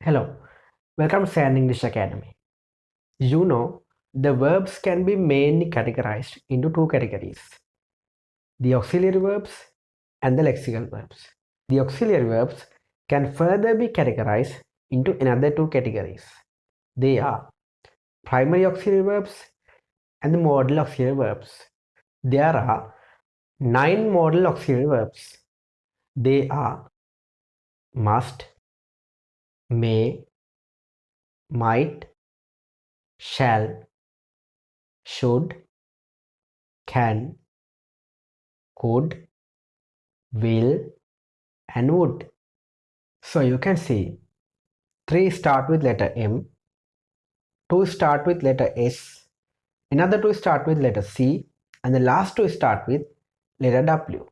Hello, welcome to Sand English Academy. You know, the verbs can be mainly categorized into two categories, the auxiliary verbs and the lexical verbs. The auxiliary verbs can further be categorized into another two categories. They are primary auxiliary verbs and the modal auxiliary verbs. There are 9 modal auxiliary verbs. They are must, may, might, shall, should, can, could, will, and would. So you can see 3 start with letter M, 2 start with letter S, another 2 start with letter C, and the last 2 start with letter W.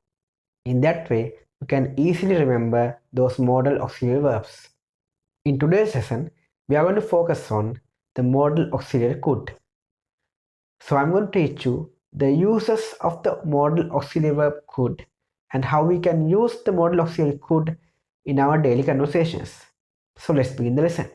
In that way, you can easily remember those modal auxiliary verbs. In today's session, we are going to focus on the modal auxiliary could. So I'm going to teach you the uses of the modal auxiliary verb could and how we can use the modal auxiliary could in our daily conversations. So let's begin the lesson.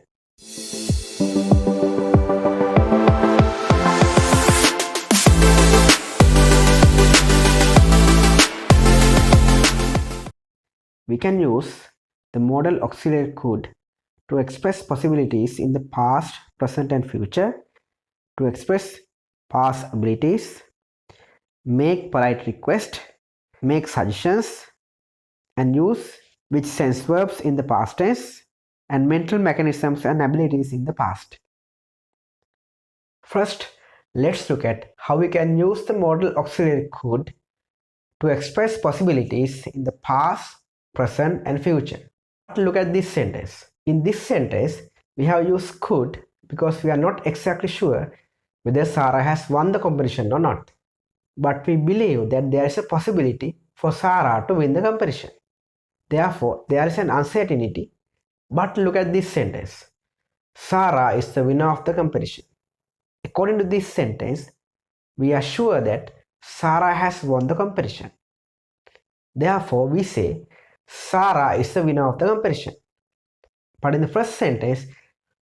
We can use the modal auxiliary could to express possibilities in the past, present, and future, to express past abilities, make polite requests, make suggestions, and use which sense verbs in the past tense, and mental mechanisms and abilities in the past. First, let's look at how we can use the modal auxiliary could to express possibilities in the past, present, and future. Look at this sentence. In this sentence, we have used could because we are not exactly sure whether Sarah has won the competition or not. But we believe that there is a possibility for Sarah to win the competition. Therefore, there is an uncertainty. But look at this sentence. Sarah is the winner of the competition. According to this sentence, we are sure that Sarah has won the competition. Therefore, we say Sarah is the winner of the competition. But in the first sentence,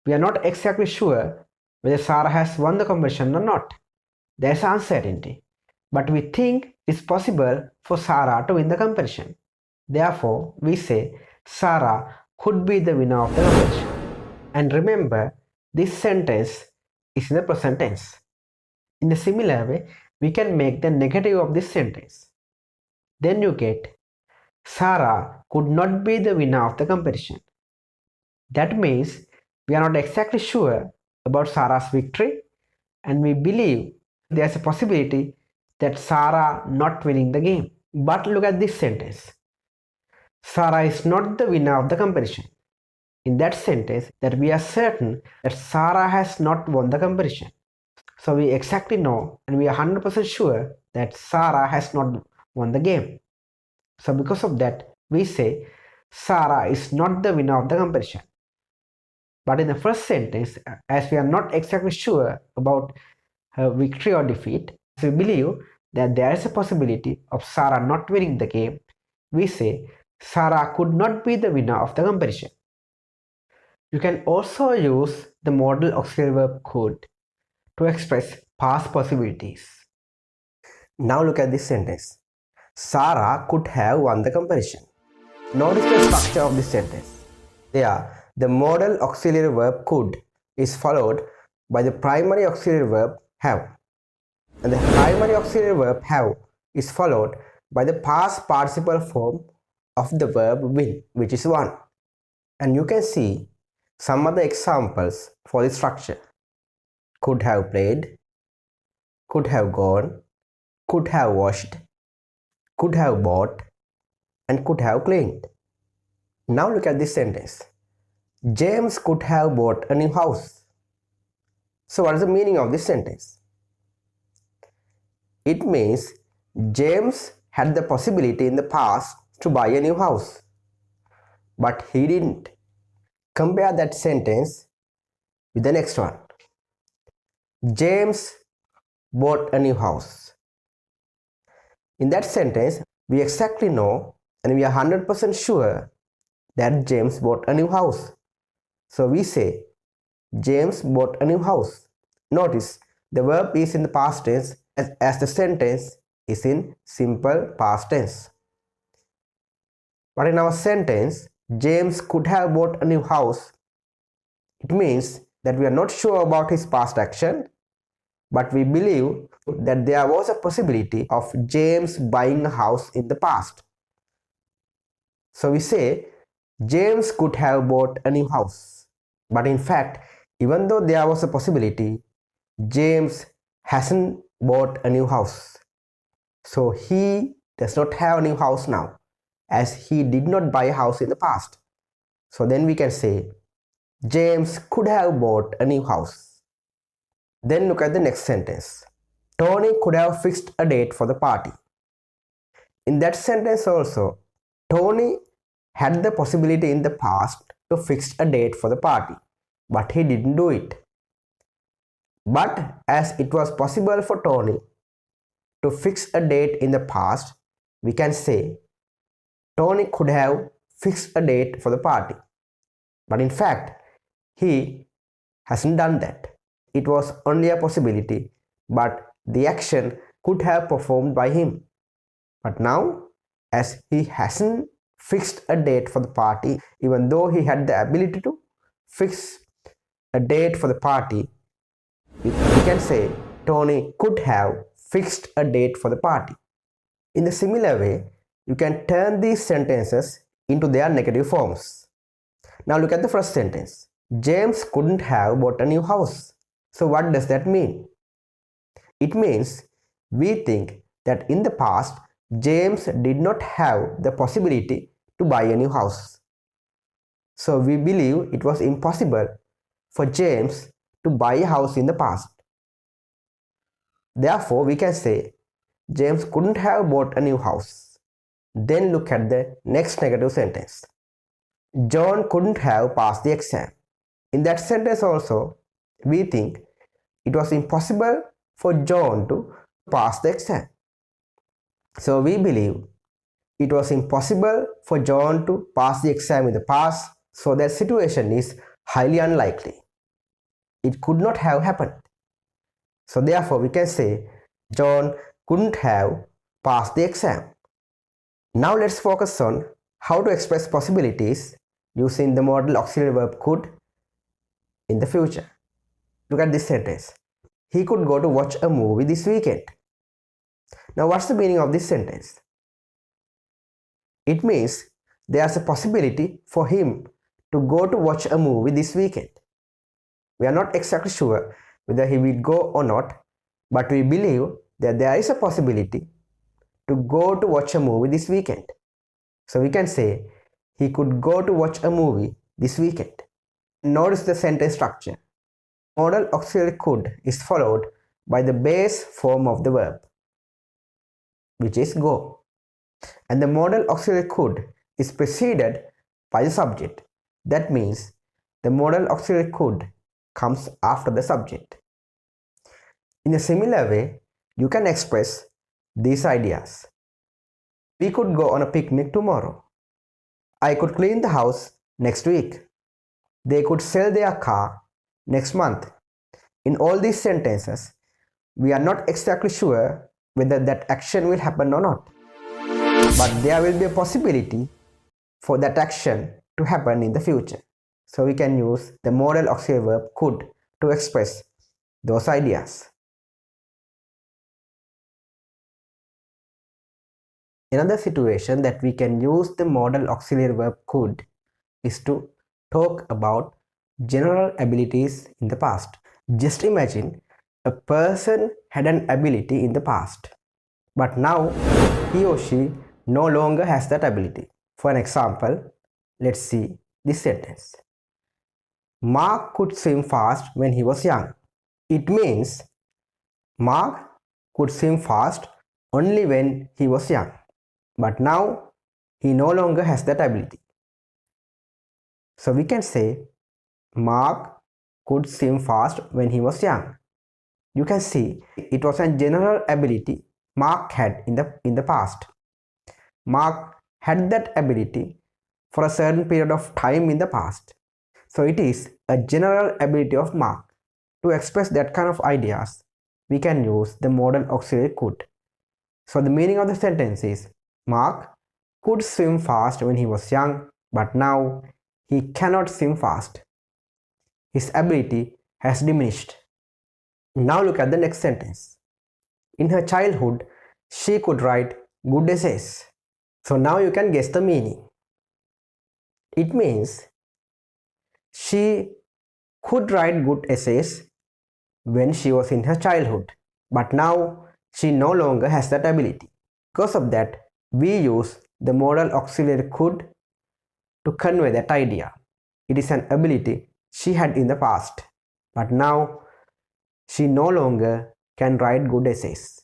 we are not exactly sure whether Sarah has won the competition or not. There is uncertainty. But we think it's possible for Sarah to win the competition. Therefore, we say Sarah could be the winner of the competition. And remember, this sentence is in the present tense. In a similar way, we can make the negative of this sentence. Then you get Sarah could not be the winner of the competition. That means we are not exactly sure about Sarah's victory, and we believe there's a possibility that Sarah not winning the game. But look at this sentence. Sarah is not the winner of the competition. In that sentence, that we are certain that Sarah has not won the competition. So we exactly know and we are 100% sure that Sarah has not won the game. So because of that, we say Sarah is not the winner of the competition. But in the first sentence, as we are not exactly sure about her victory or defeat, we believe that there is a possibility of Sarah not winning the game, we say Sarah could not be the winner of the competition. You can also use the modal auxiliary verb could to express past possibilities. Now look at this sentence. Sarah could have won the competition. Notice the structure of this sentence. There, the modal auxiliary verb could is followed by the primary auxiliary verb have. And the primary auxiliary verb have is followed by the past participle form of the verb win, which is won. And you can see some other examples for this structure. Could have played, could have gone, could have washed, could have bought, and could have cleaned. Now look at this sentence. James could have bought a new house. So what is the meaning of this sentence? It means James had the possibility in the past to buy a new house, but he didn't. Compare that sentence with the next one. James bought a new house. In that sentence, we exactly know and we are 100% sure that James bought a new house. So we say James bought a new house. Notice the verb is in the past tense as the sentence is in simple past tense. But in our sentence, James could have bought a new house. It means that we are not sure about his past action, but we believe that there was a possibility of James buying a house in the past. So we say James could have bought a new house. But in fact, even though there was a possibility, James hasn't bought a new house. So he does not have a new house now, as he did not buy a house in the past. So then we can say James could have bought a new house. Then look at the next sentence. Tony could have fixed a date for the party. In that sentence also, Tony had the possibility in the past to fix a date for the party, but he didn't do it. But as it was possible for Tony to fix a date in the past, we can say Tony could have fixed a date for the party. But in fact, he hasn't done that. It was only a possibility, but the action could have performed by him. But now, as he hasn't fixed a date for the party, even though he had the ability to fix a date for the party, we can say Tony could have fixed a date for the party. In a similar way, you can turn these sentences into their negative forms. Now look at the first sentence. James couldn't have bought a new house. So what does that mean? It means we think that in the past, James did not have the possibility to buy a new house. So we believe it was impossible for James to buy a house in the past. Therefore, we can say James couldn't have bought a new house. Then look at the next negative sentence. John couldn't have passed the exam. In that sentence also, we think it was impossible for John to pass the exam. So we believe it was impossible for John to pass the exam in the past, so that situation is highly unlikely. It could not have happened. So therefore we can say John couldn't have passed the exam. Now let's focus on how to express possibilities using the modal auxiliary verb could in the future. Look at this sentence. He could go to watch a movie this weekend. Now what's the meaning of this sentence? It means there's a possibility for him to go to watch a movie this weekend. We are not exactly sure whether he will go or not, but we believe that there is a possibility to go to watch a movie this weekend. So we can say he could go to watch a movie this weekend. Notice the sentence structure. Modal auxiliary could is followed by the base form of the verb, which is go. And the modal auxiliary could is preceded by the subject. That means the modal auxiliary could comes after the subject. In a similar way, you can express these ideas. We could go on a picnic tomorrow. I could clean the house next week. They could sell their car next month. In all these sentences, we are not exactly sure whether that action will happen or not. But there will be a possibility for that action to happen in the future. So we can use the modal auxiliary verb could to express those ideas. Another situation that we can use the modal auxiliary verb could is to talk about general abilities in the past. Just imagine a person had an ability in the past, but now he or she no longer has that ability. For an example, let's see this sentence. Mark could swim fast when he was young. It means Mark could swim fast only when he was young, but now he no longer has that ability. So we can say Mark could swim fast when he was young. You can see it was a general ability Mark had in the past. Mark had that ability for a certain period of time in the past. So it is a general ability of Mark. To express that kind of ideas, we can use the modal auxiliary could. So the meaning of the sentence is Mark could swim fast when he was young, but now he cannot swim fast. His ability has diminished. Now look at the next sentence. In her childhood, she could write good essays. So now you can guess the meaning. It means she could write good essays when she was in her childhood, but now she no longer has that ability. Because of that, we use the modal auxiliary could to convey that idea. It is an ability she had in the past, but now she no longer can write good essays.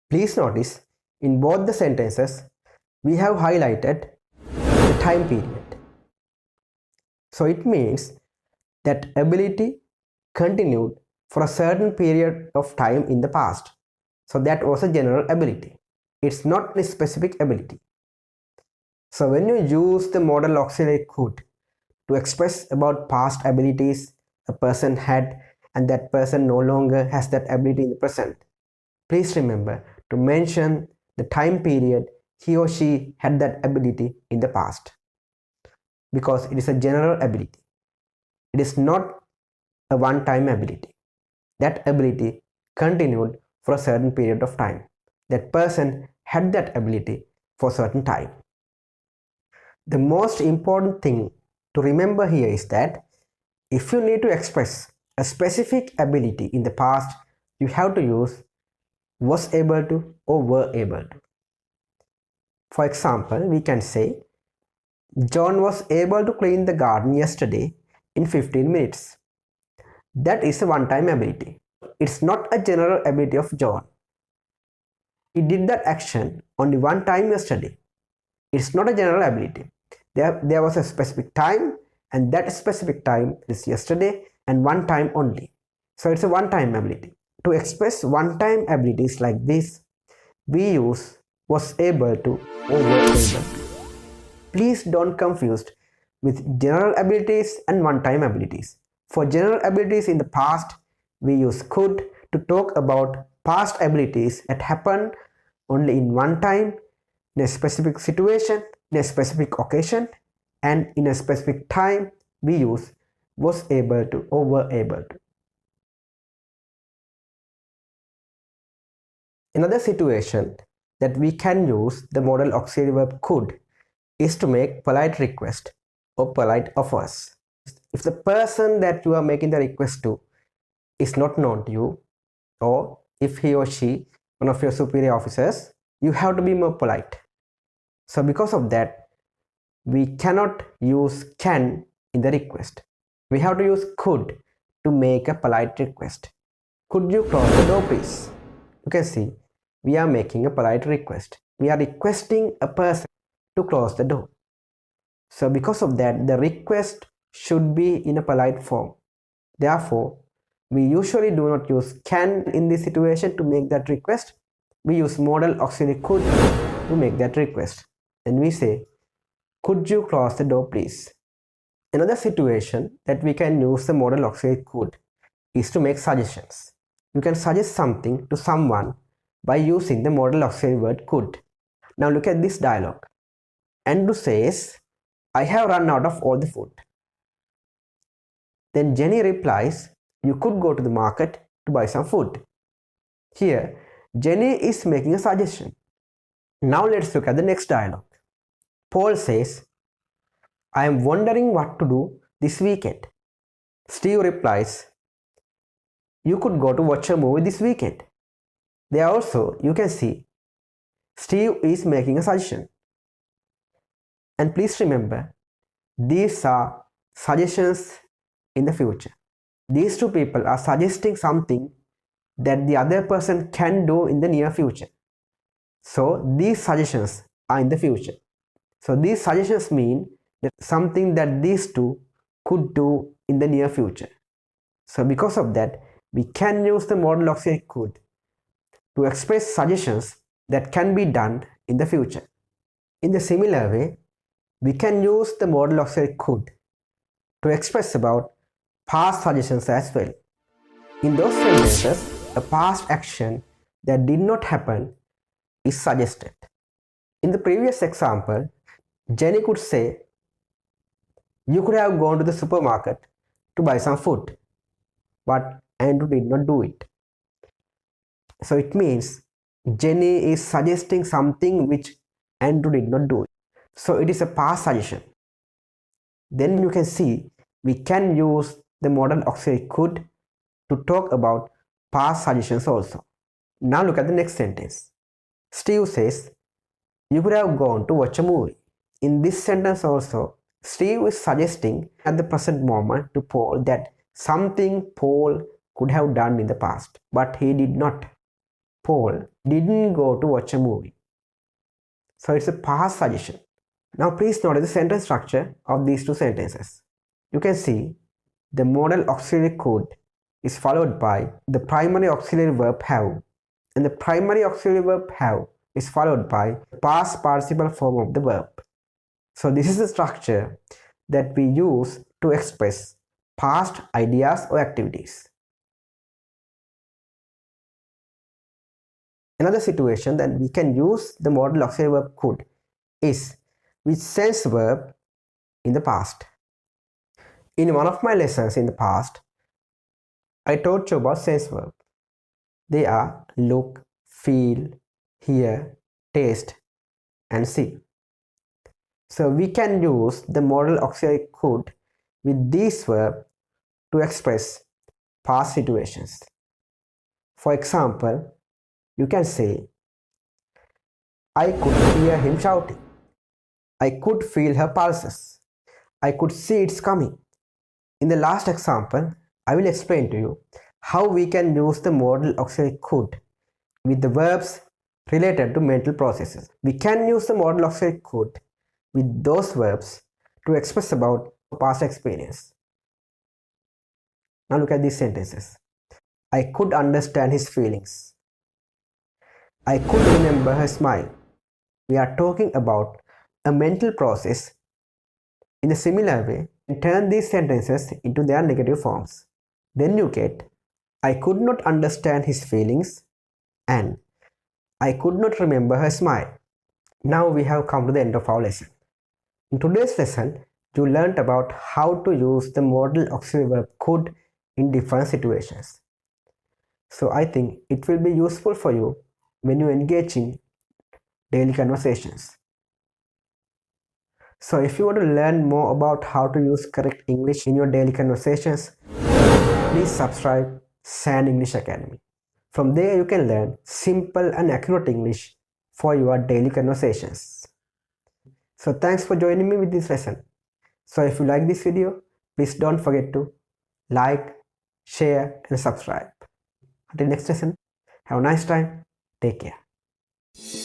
Please notice in both the sentences we have highlighted the time period. So it means that ability continued for a certain period of time in the past. So that was a general ability. It's not a specific ability. So when you use the modal auxiliary could to express about past abilities a person had and that person no longer has that ability in the present, please remember to mention the time period he or she had that ability in the past, because it is a general ability. It is not a one-time ability. That ability continued for a certain period of time. That person had that ability for a certain time. The most important thing to remember here is that if you need to express a specific ability in the past, you have to use was able to or were able to. For example, we can say John was able to clean the garden yesterday in 15 minutes. That is a one-time ability. It's not a general ability of John. He did that action only one time yesterday. It's not a general ability. There was a specific time, and that specific time is yesterday and one time only. So it's a one-time ability. To express one-time abilities like this, we use was able to or were able to. Please don't confuse with general abilities and one-time abilities. For general abilities in the past, we use could to talk about past abilities that happen only in one time, in a specific situation, in a specific occasion, and in a specific time. We use was able to or were able to. Another situation that we can use the modal auxiliary verb could is to make polite request or polite offers. If the person that you are making the request to is not known to you, or if he or she one of your superior officers, you have to be more polite. So because of that, we cannot use can in the request. We have to use could to make a polite request. Could you close the door, please? You can see we are making a polite request. We are requesting a person to close the door. So because of that, the request should be in a polite form. Therefore, we usually do not use can in this situation to make that request. We use modal auxiliary could to make that request. And we say, could you close the door, please? Another situation that we can use the modal auxiliary could is to make suggestions. You can suggest something to someone by using the modal auxiliary word could. Now look at this dialogue. Andrew says, I have run out of all the food. Then Jenny replies, you could go to the market to buy some food. Here, Jenny is making a suggestion. Now let's look at the next dialogue. Paul says, I am wondering what to do this weekend. Steve replies, you could go to watch a movie this weekend. There also, you can see, Steve is making a suggestion. And please remember, these are suggestions in the future. These two people are suggesting something that the other person can do in the near future. So these suggestions are in the future. So these suggestions mean that something that these two could do in the near future. So because of that, we can use the modal auxiliary could to express suggestions that can be done in the future. In the similar way, we can use the modal auxiliary could to express about past suggestions as well. In those sentences, a past action that did not happen is suggested. In the previous example, Jenny could say, "You could have gone to the supermarket to buy some food, but Andrew did not do it." So it means Jenny is suggesting something which Andrew did not do. So it is a past suggestion. Then you can see we can use the modal auxiliary could to talk about past suggestions also. Now look at the next sentence. Steve says, "You could have gone to watch a movie." In this sentence also, Steve is suggesting at the present moment to Paul that something Paul could have done in the past, but he did not. Paul didn't go to watch a movie. So it's a past suggestion. Now please notice the sentence structure of these two sentences. You can see the modal auxiliary could is followed by the primary auxiliary verb have, and the primary auxiliary verb have is followed by the past participle form of the verb. So this is the structure that we use to express past ideas or activities. Another situation that we can use the modal auxiliary verb could is with sense verb in the past. In one of my lessons in the past, I taught you about sense verb. They are look, feel, hear, taste, and see. So we can use the modal auxiliary could with these verbs to express past situations. For example, you can say, "I could hear him shouting. I could feel her pulses. I could see it's coming." In the last example, I will explain to you how we can use the modal auxiliary could with the verbs related to mental processes. We can use the modal auxiliary could with those verbs to express about past experience. Now look at these sentences. I could understand his feelings. I could remember her smile. We are talking about a mental process. In a similar way, turn these sentences into their negative forms. Then you get, I could not understand his feelings and I could not remember her smile. Now we have come to the end of our lesson. In today's lesson, you learned about how to use the modal auxiliary verb could in different situations. So I think it will be useful for you when you engage in daily conversations. So if you want to learn more about how to use correct English in your daily conversations, please subscribe Sand English Academy. From there you can learn simple and accurate English for your daily conversations. So thanks for joining me with this lesson. So if you like this video, please don't forget to like, share and subscribe. Until next lesson, have a nice time. Take care.